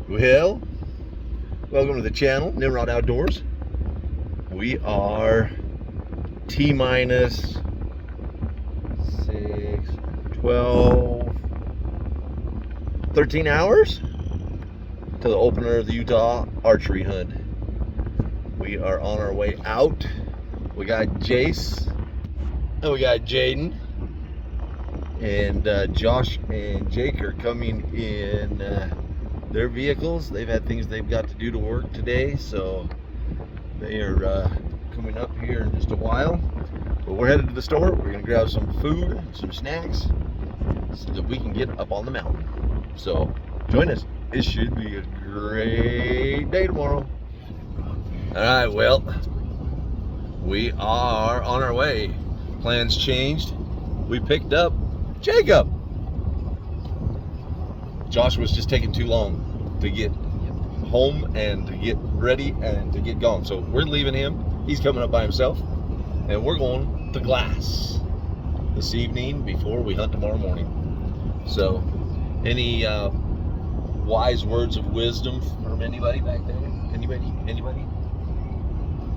Well, welcome to the channel, Nimrod Outdoors. We are T-minus 6, 12, 13 hours to the opener of the Utah archery hunt. We are on our way out. We got Jace and we got Jaden, and Josh and Jake are coming in their vehicles. They've had things they've got to do to work today, so they are coming up here in just a while. But we're headed to the store. We're gonna grab some food, some snacks, so that we can get up on the mountain. So join us. It should be a great day tomorrow. All right, well, we are on our way. Plans changed. We picked up Jacob. Josh was just taking too long to get home and to get ready and to get gone. So we're leaving him. He's coming up by himself. And we're going to Glass this evening before we hunt tomorrow morning. So any wise words of wisdom from anybody back there? Anybody? Anybody?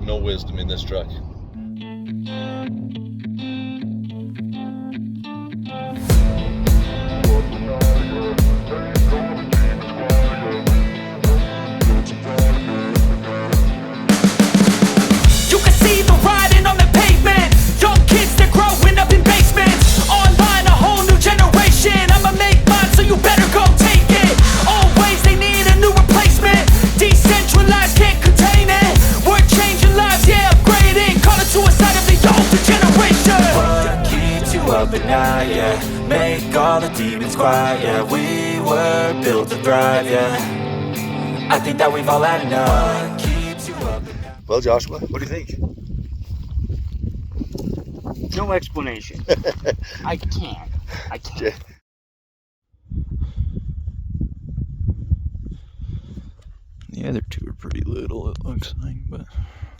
No wisdom in this truck. Make all the demons quiet, yeah. We were built to thrive, yeah. I think that we've all had enough. Keeps you up. Well, Joshua, what do you think? No explanation. I can't. The other two are pretty little, it looks like, but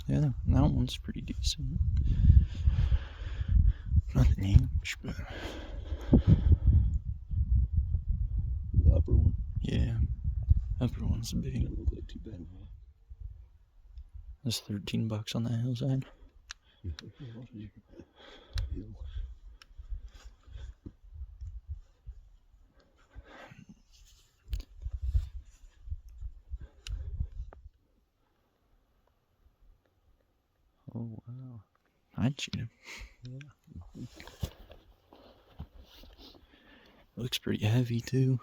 yeah, that one's pretty decent. Nothing huge, but The upper one? yeah, upper one's big. Doesn't look like too bad. That's $13 on that hillside. Oh wow, I'd shoot him. Yeah. Looks pretty heavy too.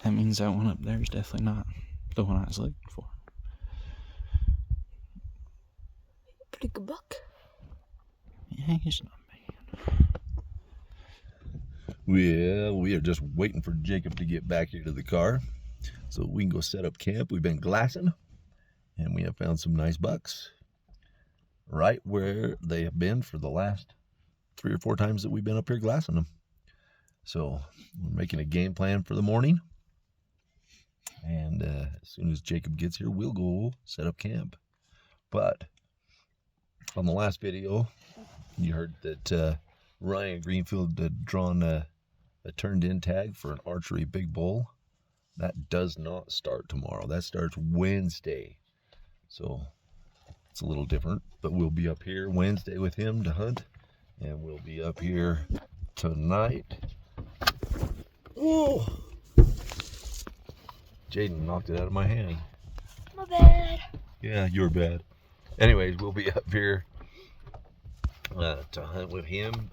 That means that one up there is definitely not the one I was looking for. Pretty good buck. Yeah, he's not bad. Well, we are just waiting for Jacob to get back here to the car so we can go set up camp. We've been glassing and we have found some nice bucks right where they have been for the last 3 or 4 times that we've been up here glassing them. So we're making a game plan for the morning, and as soon as Jacob gets here, we'll go set up camp. But on the last video, you heard that Ryan Greenfield had drawn a turned-in tag for an archery big bull. That does not start tomorrow. That starts Wednesday. So it's a little different, but we'll be up here Wednesday with him to hunt, and we'll be up here tonight. Whoa! Jaden knocked it out of my hand. My bad. Yeah, you're bad. Anyways, we'll be up here to hunt with him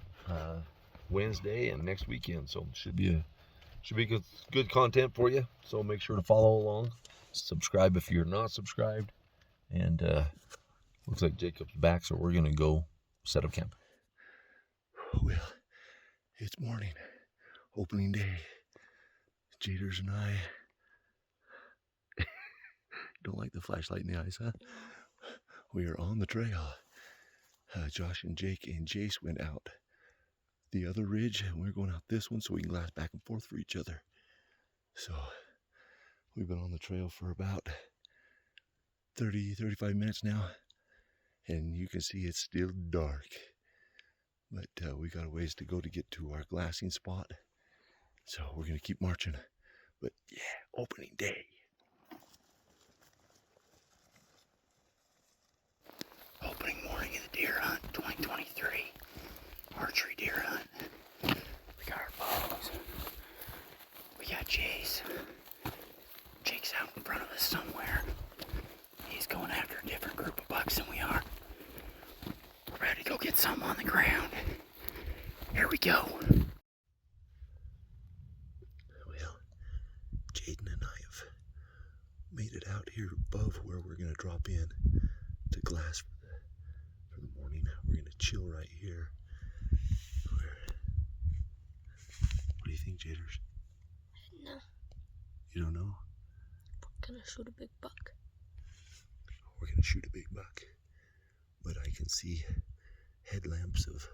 Wednesday and next weekend. So should be good content for you. So make sure to follow along. Subscribe if you're not subscribed. And looks like Jacob's back, so we're gonna go set up camp. Well, it's morning, opening day. Jaders and I don't like the flashlight in the eyes, huh? We are on the trail. Josh and Jake and Jace went out the other ridge, and we're going out this one so we can glass back and forth for each other. So we've been on the trail for about 30-35 minutes now, and you can see it's still dark. But we got a ways to go to get to our glassing spot. So we're going to keep marching. But yeah, opening day. Opening morning of the deer hunt 2023. Archery deer hunt. We got our bows. We got Jace. Jake's out in front of us somewhere. He's going after a different group of bucks than we are. We're ready to go get something on the ground. Here we go. Well, Jaden and I have made it out here above where we're going to drop in to glass for the morning. We're going to chill right here. What do you think, Jaders? No, You don't know? we're gonna shoot a big buck. We're going to shoot a big buck. But I can see headlamps of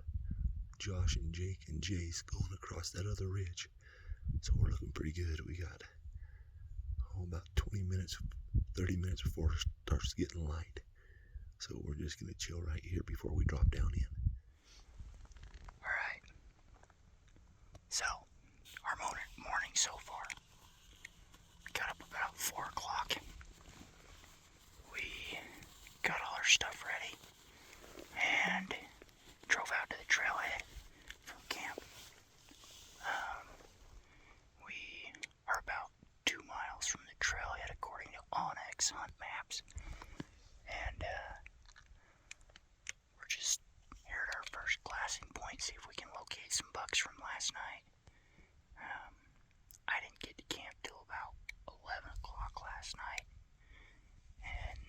Josh and Jake and Jace going across that other ridge. So we're looking pretty good. We got about 20 minutes, 30 minutes before it starts getting light. So we're just going to chill right here before we drop down in. Alright. So, our morning so far. We got up about 4 o'clock. We got all our stuff ready and drove out to the trailhead from camp. We are about 2 miles from the trailhead according to Onyx Hunt Maps. And we're just here at our first glassing point, see if we can locate some bucks from last night. I didn't get to camp till about 11 o'clock last night. And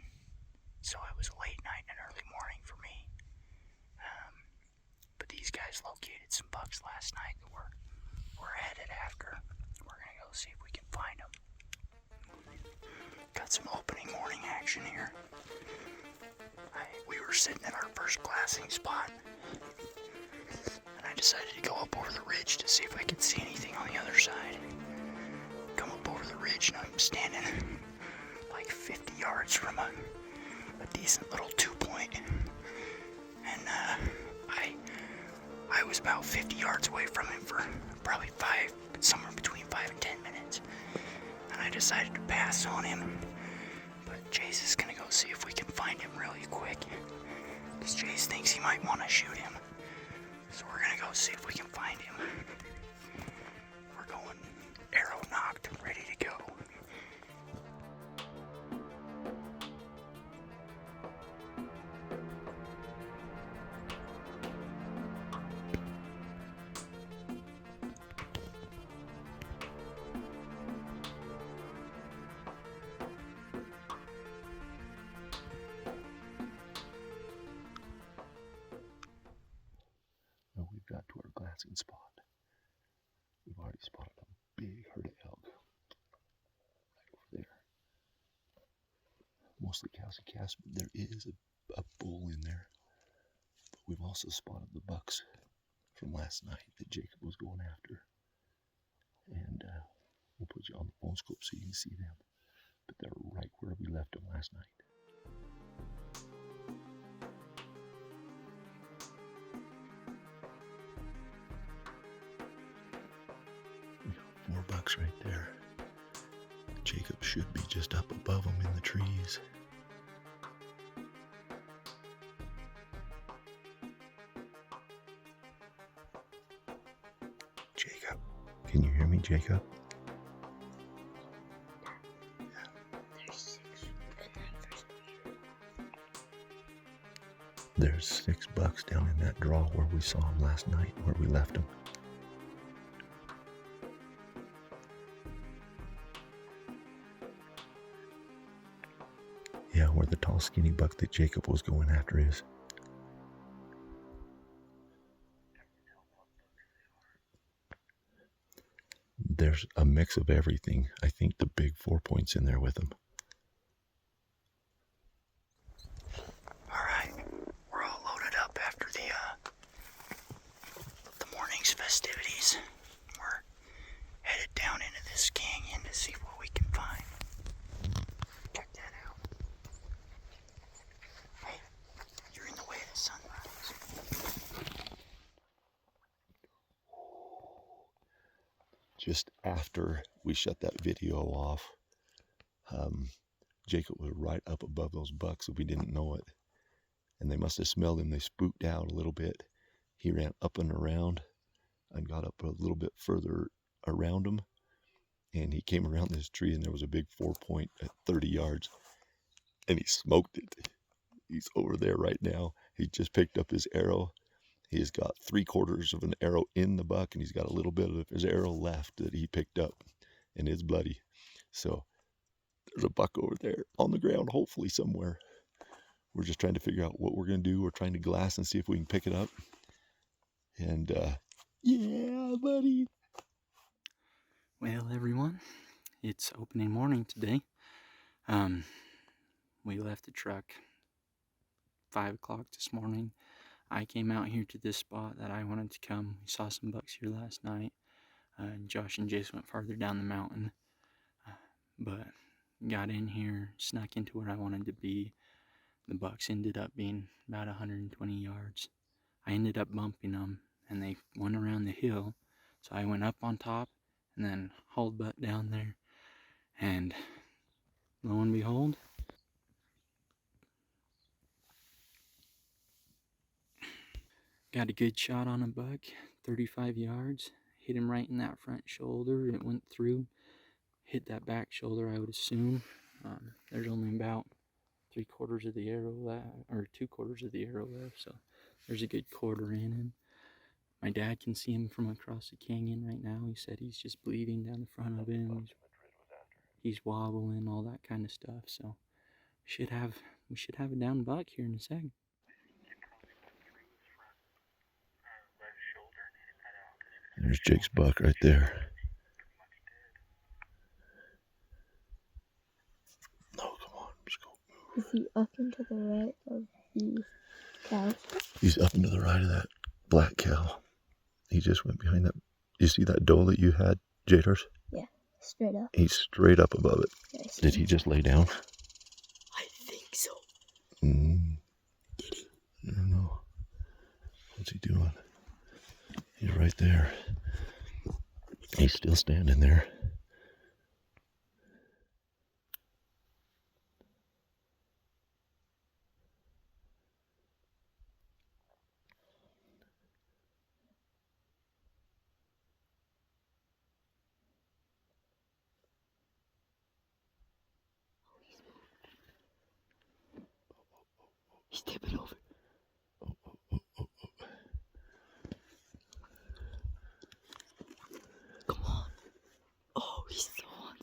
so it was a late night and an early morning for me. But these guys located some bucks last night that we're headed after. We're gonna go see if we can find them. Got some opening morning action here. We were sitting at our first glassing spot, and I decided to go up over the ridge to see if I could see anything on the other side. Come up over the ridge, and I'm standing like 50 yards from a decent little 2-point, and I was about 50 yards away from him for probably somewhere between 5 and 10 minutes, and I decided to pass on him. But Jace is gonna go see if we can find him really quick, because Jace thinks he might want to shoot him. So we're gonna go see if we can find him. We're going arrow nocked, ready to go. Now we've got to our glassing spot. We've already spotted a big herd of elk right over there. Mostly cows and calves, but there is a bull in there. But we've also spotted the bucks from last night that Jacob was going after. And we'll put you on the phone scope so you can see them. But they're right where we left them last night. We got 4 bucks right there. Jacob should be just up above them in the trees. Jacob, can you hear me, Jacob? There's 6 bucks down in that draw where we saw them last night, where we left them. Yeah, where the tall, skinny buck that Jacob was going after is. There's a mix of everything. I think the big 4-point's in there with them. Alright, we're all loaded up after the morning's festivities. We're headed down into this canyon to see what we can find. Check that out. Hey, you're after we shut that video off, Jacob was right up above those bucks if we didn't know it. And they must have smelled him. They spooked out a little bit. He ran up and around and got up a little bit further around him. And he came around this tree, and there was a big 4-point at 30 yards. And he smoked it. He's over there right now. He just picked up his arrow. He's got 3/4 of an arrow in the buck, and he's got a little bit of his arrow left that he picked up, and it's bloody. So there's a buck over there on the ground, hopefully somewhere. We're just trying to figure out what we're going to do. We're trying to glass and see if we can pick it up. And, yeah, buddy. Well, everyone, it's opening morning today. We left the truck 5 o'clock this morning. I came out here to this spot that I wanted to come. We saw some bucks here last night. Josh and Jace went farther down the mountain. But got in here, snuck into where I wanted to be. The bucks ended up being about 120 yards. I ended up bumping them, and they went around the hill. So I went up on top and then hauled butt down there. And lo and behold, got a good shot on a buck, 35 yards. Hit him right in that front shoulder. It went through, hit that back shoulder, I would assume. There's only about 3/4 of the arrow left, or 2/4 of the arrow left, so there's a good quarter in him. My dad can see him from across the canyon right now. He said he's just bleeding down the front of him. He's wobbling, all that kind of stuff. So we should have a down buck here in a second. There's Jake's buck right there. No, come on, let's go. Is he up and to the right of these cows? He's up and to the right of that black cow. He just went behind that. You see that doe that you had, Jaders? Yeah, straight up. He's straight up above it. Yeah, I see Did he him. just lay down? I think so. Did he? I don't know. What's he doing? He's right there. He's still standing there. He's tipping over. Come on. Oh, he's so on.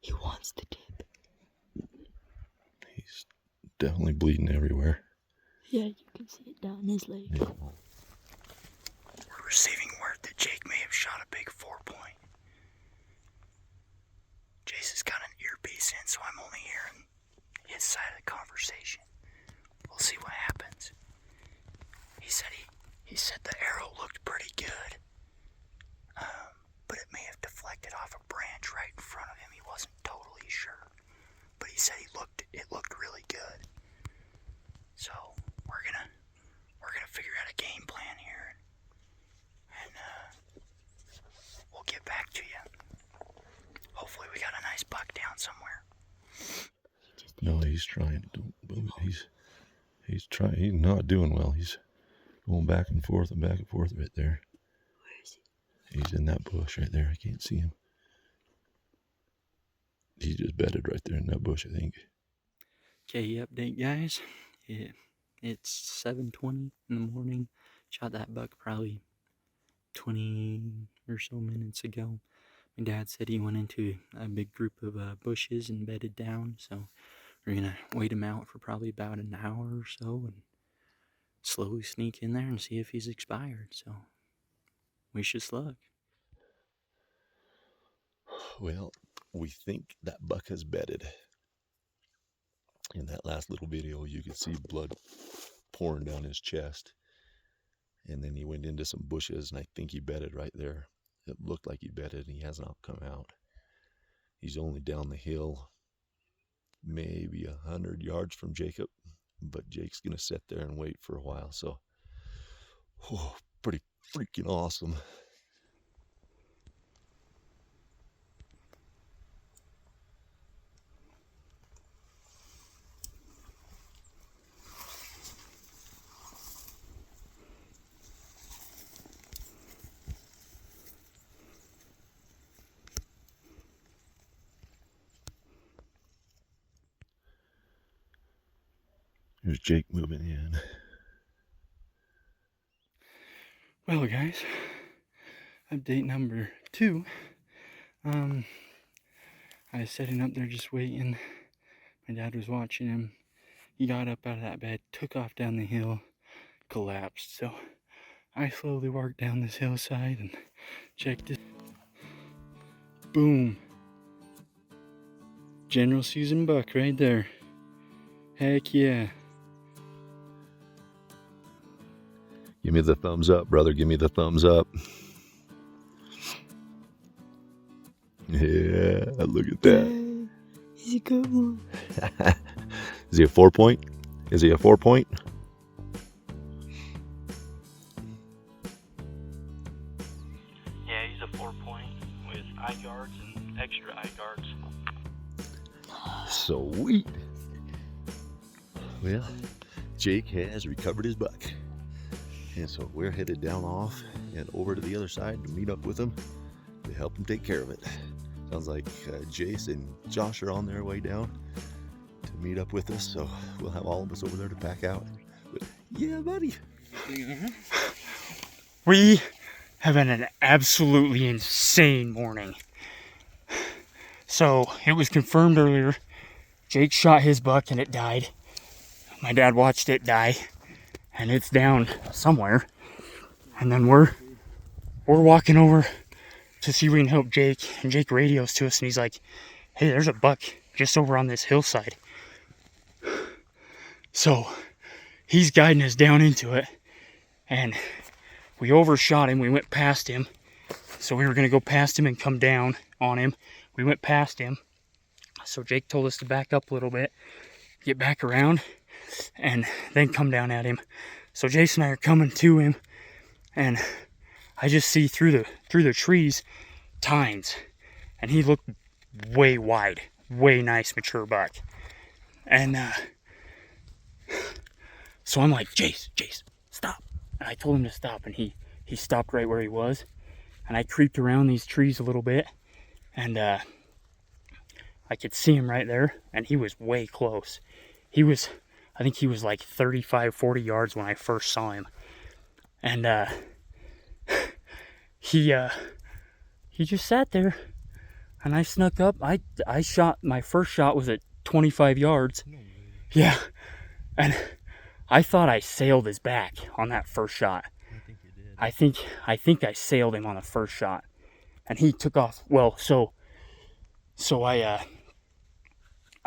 He wants to tip. He's definitely bleeding everywhere. Yeah, you can see it down his leg. Yeah. We're receiving word that Jake may have shot a big 4-point. Jace has got an earpiece in, so I'm only hearing his side of the conversation. We'll see what happens. He said the arrow looked pretty good, but it may have deflected off a branch right in front of him. He wasn't totally sure, but he said it looked really good. So we're gonna figure out a game plan here, and we'll get back to you. Hopefully we got a nice buck down somewhere. No, he's trying. He's trying. He's not doing well. He's going back and forth right there. Where is he? He's in that bush right there. I can't see him. He just bedded right there in that bush, I think. Okay, update, guys. It's 7:20 in the morning. Shot that buck probably 20 or so minutes ago. My dad said he went into a big group of bushes and bedded down, so we're gonna wait him out for probably about an hour or so and slowly sneak in there and see if he's expired. So wish us luck. Well, we think that buck has bedded. In that last little video, you could see blood pouring down his chest. And then he went into some bushes, and I think he bedded right there. It looked like he bedded, and he has not come out. He's only down the hill, maybe 100 yards from Jacob, but Jake's going to sit there and wait for a while. So Oh, pretty freaking awesome. Here's Jake moving in. Well, guys, update number 2. I was sitting up there just waiting. My dad was watching him. He got up out of that bed, took off down the hill, collapsed. So I slowly walked down this hillside and checked it. Boom. General season buck right there. Heck yeah. Give me the thumbs up, brother. Give me the thumbs up. Yeah, look at that. He's a good one. Is he a 4-point? Is he a 4-point? Yeah, he's a 4-point with eye guards and extra eye guards. Sweet. Well, Jake has recovered his buck. And so we're headed down off and over to the other side to meet up with him to help him take care of it. Sounds like Jace and Josh are on their way down to meet up with us, so we'll have all of us over there to pack out. But yeah, buddy. We have had an absolutely insane morning. So it was confirmed earlier. Jake shot his buck and it died. My dad watched it die, and it's down somewhere. And then we're walking over to see if we can help Jake, and Jake radios to us and he's like, hey, there's a buck just over on this hillside. So he's guiding us down into it, and we overshot him. We went past him. So we were going to go past him and come down on him. We went past him. So Jake told us to back up a little bit, get back around, and then come down at him. So Jason and I are coming to him, and I just see through the trees tines, and he looked way wide, way nice mature buck. And so I'm like, Jace, stop. And I told him to stop, and he stopped right where he was. And I creeped around these trees a little bit, and I could see him right there, and he was way close. I think he was like 35, 40 yards when I first saw him. And he just sat there, and I snuck up. I shot, my first shot was at 25 yards. No way. Yeah. And I thought I sailed his back on that first shot. I think you did. I think I sailed him on the first shot. And he took off. Well, so I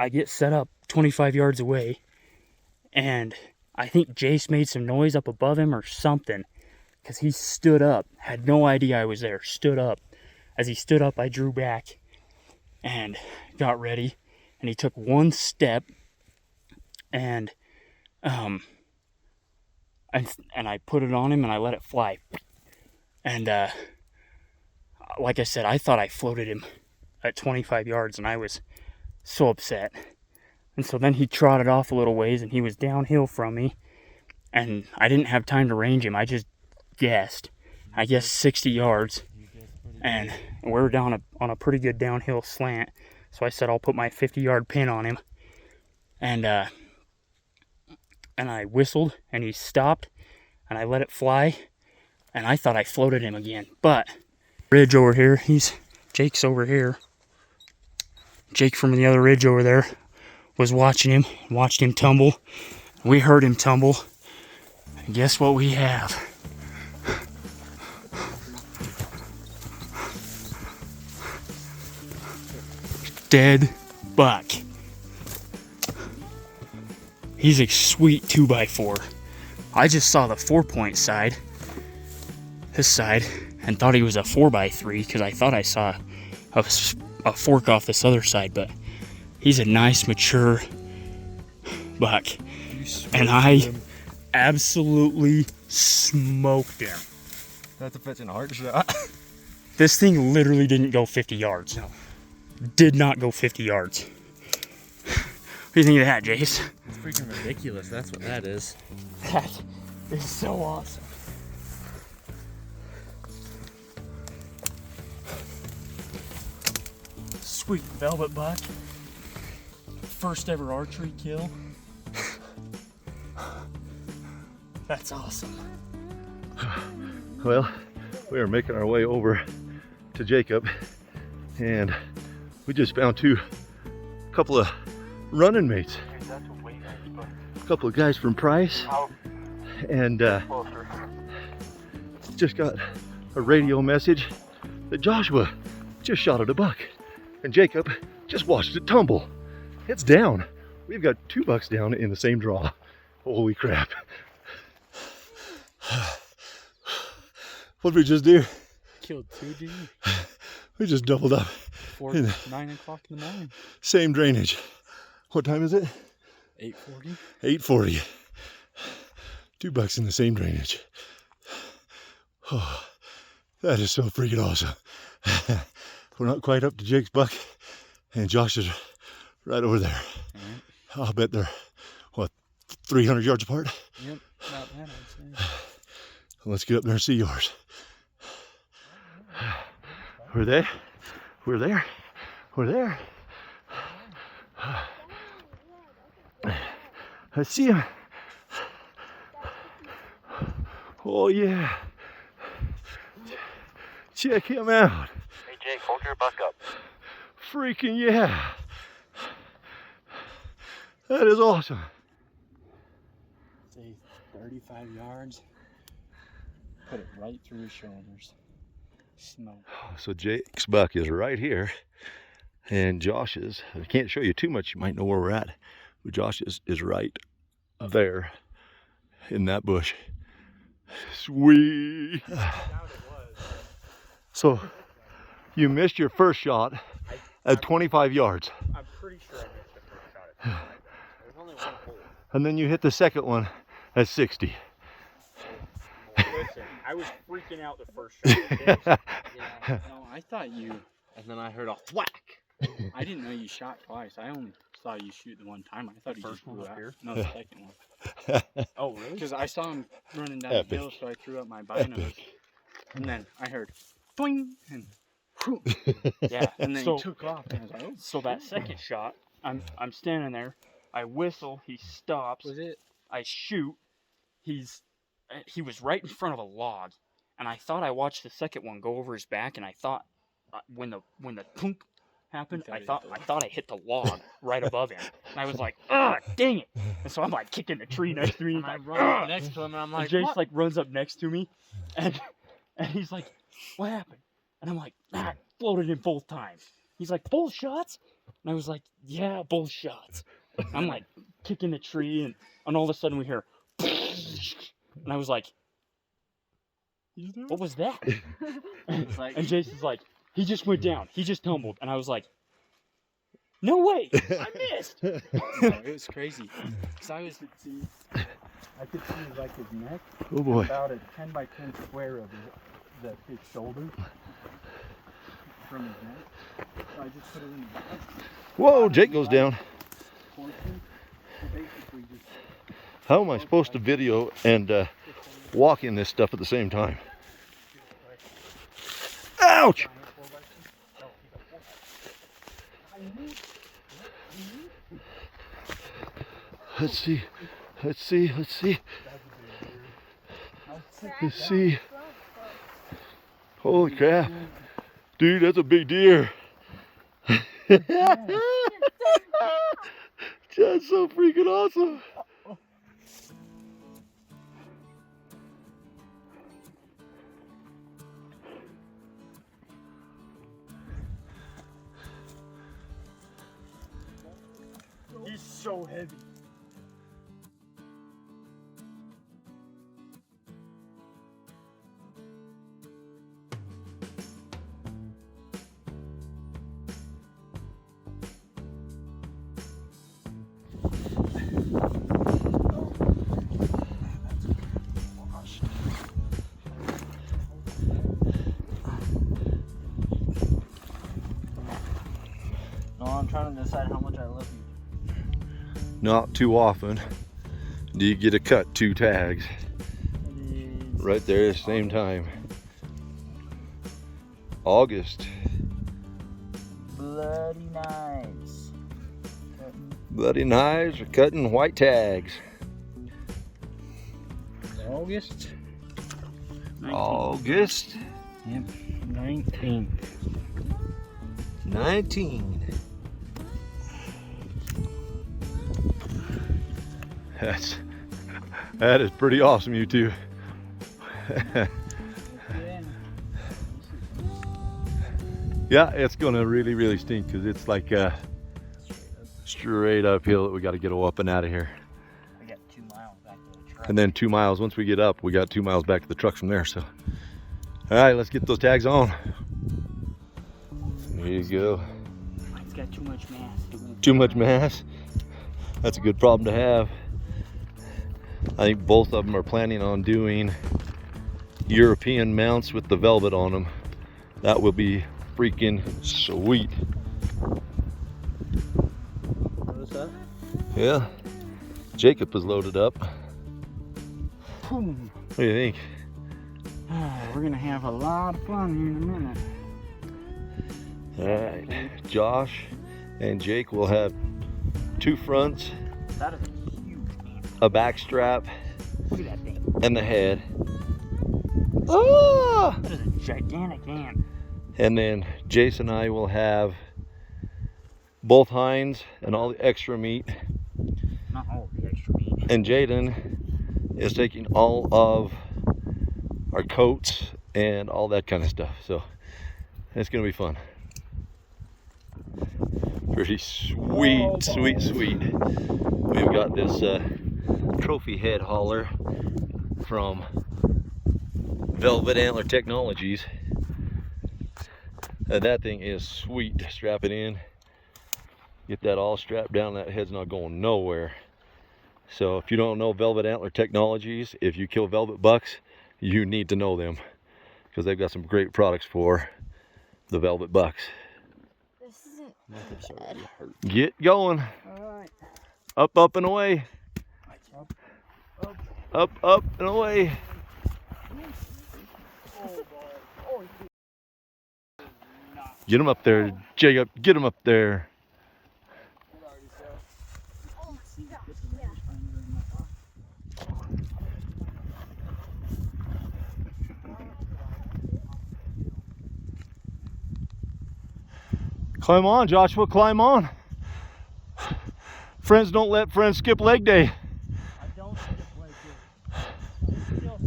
get set up 25 yards away, and I think Jace made some noise up above him or something, because he stood up, had no idea I was there, stood up. As he stood up, I drew back and got ready, and he took one step, and I put it on him and I let it fly. And like I said, I thought I floated him at 25 yards, and I was so upset. And so then he trotted off a little ways, and he was downhill from me, and I didn't have time to range him. I just guessed. I guessed 60 yards, and we were down on a pretty good downhill slant. So I said I'll put my 50-yard pin on him, and I whistled, and he stopped, and I let it fly, and I thought I floated him again. But ridge over here, Jake's over here. Jake from the other ridge over there was watching him, watched him tumble. We heard him tumble. And guess what we have? Dead buck. He's a sweet 2x4. I just saw the 4-point side, this side, and thought he was a 4x3 because I thought I saw a fork off this other side, but he's a nice mature buck, and I absolutely smoked him. That's a fetching a hard shot. This thing literally didn't go 50 yards. No. Did not go 50 yards. What do you think of that, Jace? It's freaking ridiculous. That's what that is. That is so awesome. Sweet velvet buck. First ever archery kill. That's awesome. Well, we are making our way over to Jacob, and we just found a couple of running mates. A couple of guys from Price, and just got a radio message that Joshua just shot at a buck, and Jacob just watched it tumble. It's down. We've got 2 bucks down in the same draw. Holy crap. What did we just do? Killed 2, did you? We just doubled up. 9 o'clock in the morning. Same drainage. What time is it? 8:40. 8:40. 2 bucks in the same drainage. Oh, that is so freaking awesome. We're not quite up to Jake's buck, and Josh is right over there. Right. I'll bet they're, what, 300 yards apart? Yep, about that I'd say. Let's get up there and see yours. We're there. We're there. We're there. I see him. Oh yeah. Check him out. Hey Jake, hold your buck up. Freaking yeah. That is awesome. Say 35 yards. Put it right through his shoulders. Smoke. So Jake's buck is right here, and Josh's, I can't show you too much, you might know where we're at, but Josh's is right there in that bush. Sweet. So you missed your first shot at 25 yards. I'm pretty sure I missed the first shot at 25. There's only one hole. And then you hit the second one at 60. Listen, I was freaking out the first shot. Yeah, no, I thought you. And then I heard a whack. I didn't know you shot twice. I only saw you shoot the one time. I thought The you first just one blew up out. here? No, the second one. Oh, really? Because I saw him running down Epic. the hill, so I threw up my binos. And then I heard, boing, and whew. Yeah, and then he took off. And I was like, oh. So that second shot, I'm standing there. I whistle. He stops. Was it? I shoot. He was right in front of a log, and I thought I watched the second one go over his back, and I thought when the thunk happened, I thought I hit the log right above him, and I was like, ah, dang it! And so I'm like kicking the tree next to me, and I like, run up next to him, and I'm like, Jace what? like runs up next to me, and he's like, what happened? And I'm like, floated in both times. He's like, both shots? And I was like, yeah, both shots. I'm like kicking the tree, and all of a sudden we hear, and I was like, what was that? And Jason's like, he just went down. He just tumbled. And I was like, no way, I missed. No, it was crazy. Because I could see like his neck. Oh boy. About a 10 by 10 square of his shoulder from his neck. So I just put it in the back. Whoa, Jake goes down. Portion. So basically just How am I supposed to video and walk in this stuff at the same time? Ouch! Let's see. Let's see. Let's see. Let's see. Holy crap. Dude, that's a big deer. That's so freaking awesome. He's so heavy. decide how much I love you. Not too often do you get to cut 2 tags right there at the same time. August. Bloody knives. Bloody knives are cutting white tags. August. August Yep. 19. 19. That is pretty awesome, you two. Yeah, it's gonna really stink because it's like straight uphill that we got to get up and out of here. We got 2 miles back to the truck. And then 2 miles, once we get up, we got 2 miles back to the truck from there. So, all right, let's get those tags on. There you go. It's got too much mass. Too much mass? That's a good problem to have. I think both of them are planning on doing European mounts with the velvet on them. That will be freaking sweet. What's that? Yeah. Jacob is loaded up. Boom. What do you think? We're gonna have a lot of fun here in a minute. All right. Josh and Jake will have 2 fronts, That is a huge can. a back strap, Look at that thing. and the head. Ah! That is a gigantic can. And then Jason and I will have both hinds and all the extra meat. Not all of the extra meat. And Jaden is taking all of our coats and all that kind of stuff. So it's gonna be fun. Pretty sweet, sweet. We've got this trophy head hauler from Velvet Antler Technologies. And that thing is sweet. Strap it in, get that all strapped down. That head's not going nowhere. So if you don't know Velvet Antler Technologies, if you kill velvet bucks, you need to know them because they've got some great products for the velvet bucks. This isn't bad. Get going. Alright. Up and away. Up and away. Get him up there, Jacob. Get him up there. Climb on, Joshua, climb on. Friends don't let friends skip leg day. I don't skip like this. I'm still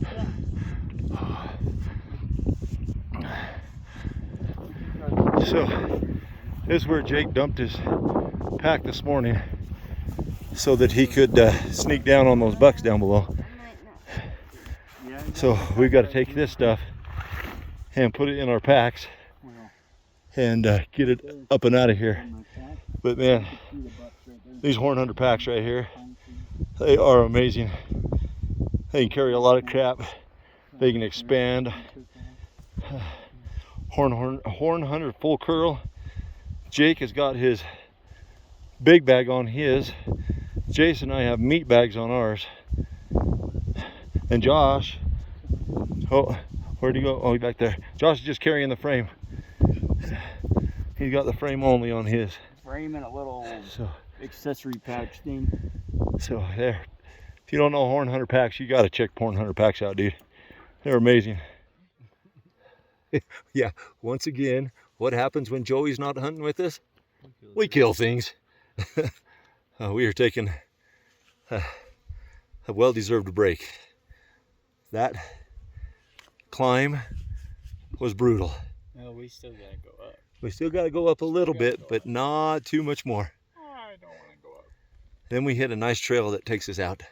stuck. So, this is where Jake dumped his pack this morning so that he could sneak down on those bucks down below. So we've got to take this stuff and put it in our packs and get it up and out of here. But man, these Horn Hunter packs right here, they are amazing. They can carry a lot of crap. They can expand. Horn Hunter full curl. Jake has got his big bag on his. Jason and I have meat bags on ours. And Josh, oh, where'd he go? Oh, he's back there. Josh is just carrying the frame. He's got the frame only on his. Frame and a little So, accessory pouch thing. so there. If you don't know Horn Hunter packs, you got to check Horn Hunter packs out, dude. They're amazing. Yeah, once again, what happens when Joey's not hunting with us? We kill things. We are taking a well-deserved break. That climb was brutal. No, we still gotta go up. We still got to go up a little bit, but not too much more. I don't want to go up. Then we hit a nice trail that takes us out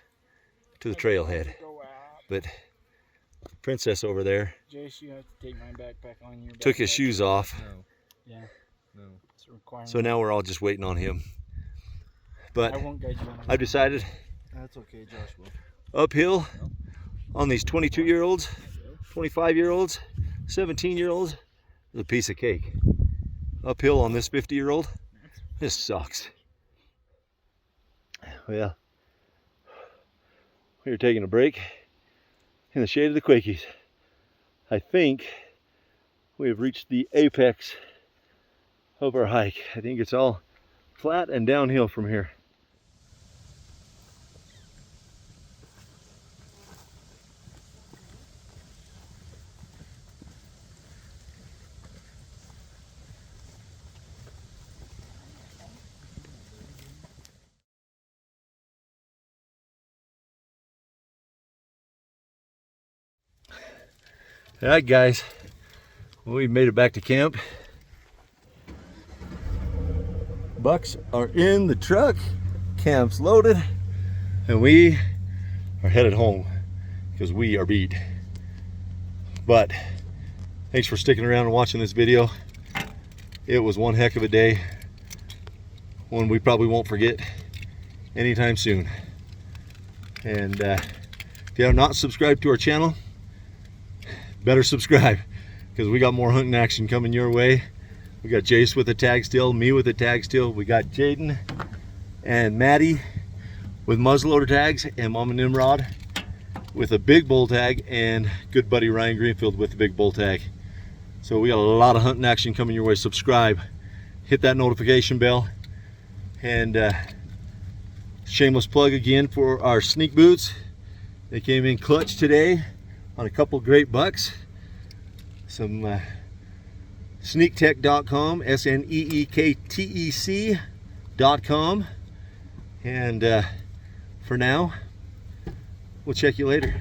to the trailhead. Go out. But Princess over there Jace, you have to take my backpack on your took his backpack. shoes off. Yeah. No. It's a requirement. So now we're all just waiting on him. But I won't guide you on I've decided That's okay, Josh will. uphill on these 22-year-olds, 25-year-olds, 17-year-olds is a piece of cake. Uphill on this 50-year-old, This sucks. Well, we are taking a break in the shade of the Quakies. I think we have reached the apex of our hike. I think it's all flat and downhill from here. All right, guys, well, we've made it back to camp. Bucks are in the truck, camp's loaded, and we are headed home because we are beat. But thanks for sticking around and watching this video. It was one heck of a day, one we probably won't forget anytime soon. And if you have not subscribed to our channel, better subscribe, because we got more hunting action coming your way. We got Jace with a tag still, me with a tag still. We got Jaden and Maddie with muzzleloader tags, and Mama Nimrod with a big bull tag, and good buddy Ryan Greenfield with the big bull tag. So we got a lot of hunting action coming your way. Subscribe, hit that notification bell, and shameless plug again for our sneak boots. They came in clutch today on a couple great bucks. Some sneaktech.com, SNEEKTEC.com. And for now, we'll check you later.